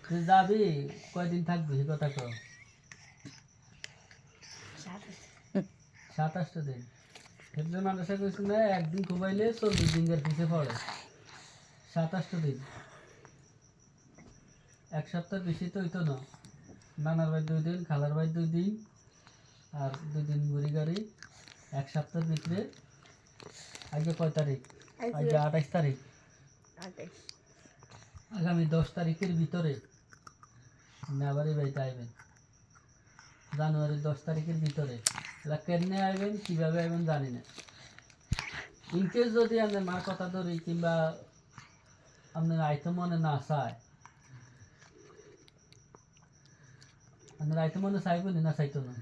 তুই যাবি কয়দিন থাকবি সে কথা কও। 27টা দিন হেফজুল মাদ্রাসা কইছে না একদিন ঘুমাইলে 40 দিনের পিছে পড়ে। 27টা দিন 1 সপ্তাহ বেশি তো হইতো না। নানার বাড়ি 2 দিন, খালার বাড়ি 2 দিন, আর 2 দিন ঘুরি গাড়ি। 1 সপ্তাহের ভিতরে আজকে কয় তারিখ? আজকে 28 তারিখ। আগামী 10 তারিখের ভিতরে নেবারই বাড়িতে আইবেন। জানুয়ারির 10 তারিখের ভিতরে। এলা কেমনে আইবেন কিভাবে আইবেন জানি না। ইনকেস যদি আপনার মার কথা ধরি কিংবা আপনার আইতে মনে না চায়, আপনার আইতে মনে চাইব না চাইতো না?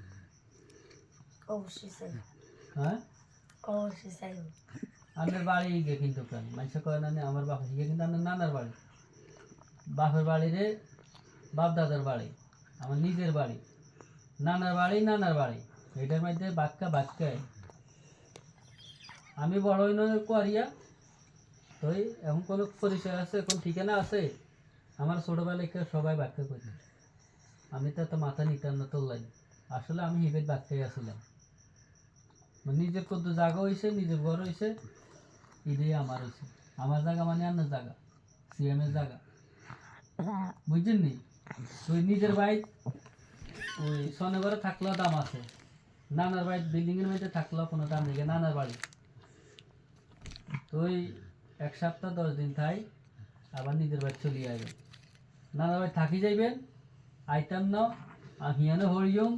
অবশ্যই চাই। হ্যাঁ অবশ্যই চাই। আপনার বাড়ি গিয়ে কিন্তু কেন মানুষ কয় না আমার বাপের গিয়ে কিন্তু আপনার নানার বাড়ি। বাপের বাড়ি রে বাপ দাদার বাড়ি, আমার নিজের বাড়ি। নানার বাড়ি নানার বাড়ি, এটার মধ্যে বাক্যায় আমি বড় হই নয় কোয়ারিয়া তো এখন কোনো পরিচয় আছে, কোন ঠিকানা আছে? আমার ছোটবেলায় সবাই ব্যাখ্যা করি, আমি তো এত মাথা নিতাম না তোল্লাই। আসলে আমি হিবের ব্যাখ্যায় আসছিলাম, নিজের কত জায়গা হয়েছে, নিজের ঘর হয়েছে, এটাই আমার হয়েছে। আমার জায়গা মানে আপনার জায়গা, সিএমের জায়গা, বুঝছেন নি? তুই নিজের বাড়ি ওই সনেঘরে থাকলেও দাম আছে, নানার বাড়ি বিল্ডিংয়ের মধ্যে থাকলেও কোনো দাম নেই। নানার বাড়ি তুই 1 সপ্তাহ 10 দিন থাই, আবার নিজের বাড়ি চলিয়ে আসবেন। নানার বাড়ি থাকি যাইবেন, আইতাম না হিয়ানো হরিয়ম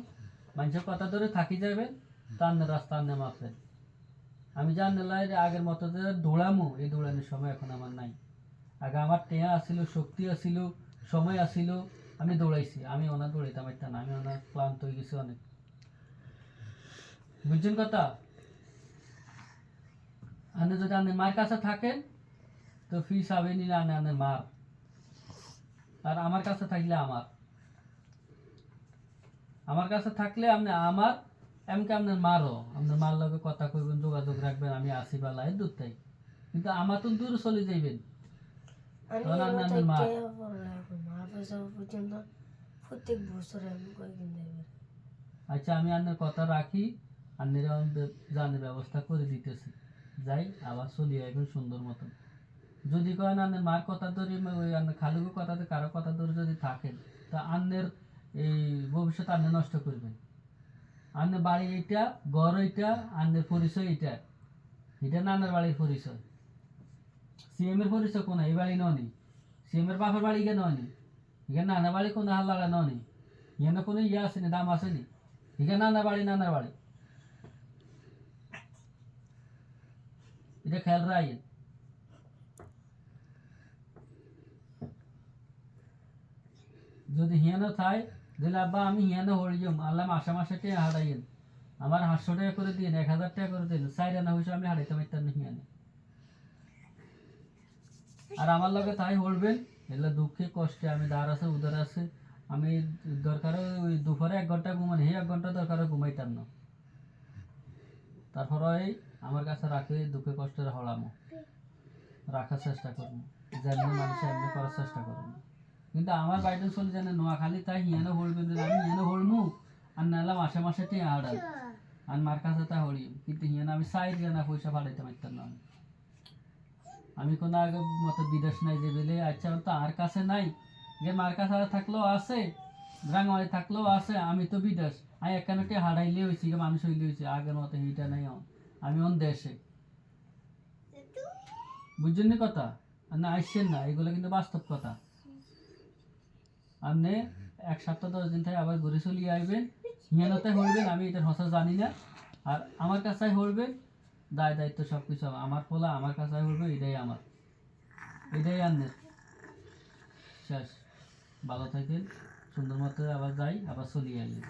মানুষের কথা ধরে থাকি যাবেন, টান্নের রাস্তা আন্নে মাপেন। আমি জানলে আগের মতো যে দৌড়ামো, এই দৌড়ানোর সময় এখন আমার নাই। আগে আমার টেয়া আসিল, শক্তি আসিল, সময় আসিল, আমি দৌড়াইছি। আমি ওনার দৌড়াইতাম একটা না, আমি ওনার ক্লান্ত হয়ে গেছি অনেক। বুঝছেন কথা? আপনি যদি আপনি মার কাছে থাকেন তো ফিস হবেন না, আনে মার। আর আমার কাছে থাকলে আমার কাছে থাকলে আপনি আমার এমনকি আপনার মারও, আপনার মার লগে কথা কইবেন, যোগাযোগ রাখবেন, আমি আসি পালাই দূর থেকে। কিন্তু আমার তো দূরে চলে যাইবেন, তখন আপনার মার। প্রত্যেক বছরে আমি কয়েকদিন যাইবার। আচ্ছা আমি আপনার কথা রাখি, আপনারা জানের ব্যবস্থা করে দিতেছি। যাই আবার চলে আইবেন সুন্দর মতন। যদি কয়েন আপনার মার কথা ধরে ওই আপনার খালুকে কথাতে কারো কথা ধরে যদি থাকেন, তা আপনার এই ভবিষ্যৎ আপনি নষ্ট করবেন। আপনার বাড়ি এইটা, ঘর এইটা, আপনার পরিচয় এইটা, এটা নানার বাড়ির পরিচয়। সিএমের পরিচয় কোন এই বাড়ি ননি, সিএমের বাপের বাড়ি কেন ননি, এখানে নানা বাড়ি কোনো হাল্লাড়া ননি, এখানে কোনো ইয়ে আসেনি, দাম আসেনি। এখানে নানার বাড়ি এটা খেয়াল রাখেন। যদি হিয়ানো থাই দিলে আব্বা আমি হিয়ানো হরিজম আল্লাহ মাসে মাসে টেয়া হারাইন, আমার 800 টাকা করে দিন, 1000 টাকা করে দিন, 4 আনা হয়েছে আমি হারাইতে পারতাম না হিয়ানে। আর আমার লগে তাই হলবেন, এগুলো দুঃখে কষ্টে আমি দাঁড় আছে উদার আছে, আমি দরকার ওই দুপুরে 1 ঘন্টা ঘুমানি, 1 ঘন্টা দরকার ঘুমাইতাম না। তারপরে আমার কাছে রাখে দুঃখে কষ্টের হলামো রাখার চেষ্টা করবো, যেমনি মানুষ এমনি করার চেষ্টা করবো। কিন্তু আমার বাড়িতে চলে যায় না নোয়াখালী, তাই হিয়ানো হলবেন, আমি হিয়ানো হলমু আর নাহলে মাসে মাসে টিয়া আড়াল আর মার কাছে তা হরি। কিন্তু হিয়ানো আমি চাই না পয়সা পাঠাইতে পারতাম না। আমি কোনো আগে মতো বিদেশ নাই যে বেলে আচ্ছা তো আর কাছে নাই, যে মার কাছে থাকলেও আছে, রাঙামারি থাকলেও আছে, আমি তো বিদেশ। আমি এখানে হারাইলে হয়েছি, মানুষ হইলে হয়েছে, আগের মতো এইটা নাই। আমি অন দেশে, বুঝছেন নি কথা? না আসছেন না, এগুলো কিন্তু বাস্তব কথা। আপনি 1 সপ্তাহ 10 দিন থেকে আবার ঘুরে চলিয়ে আসবেন, হিয়ানতে হইবেন, আমি এটার ভাষা জানি না। আর আমার কাছে হইবেন, দায়িত্ব সব কিছু আমার ফলা আমার কাছে হইবে, এটাই আমার, এটাই আনলে শেষ। ভালো থাকেন, সুন্দর মতো আবার যাই, আবার চলিয়ে আসবেন।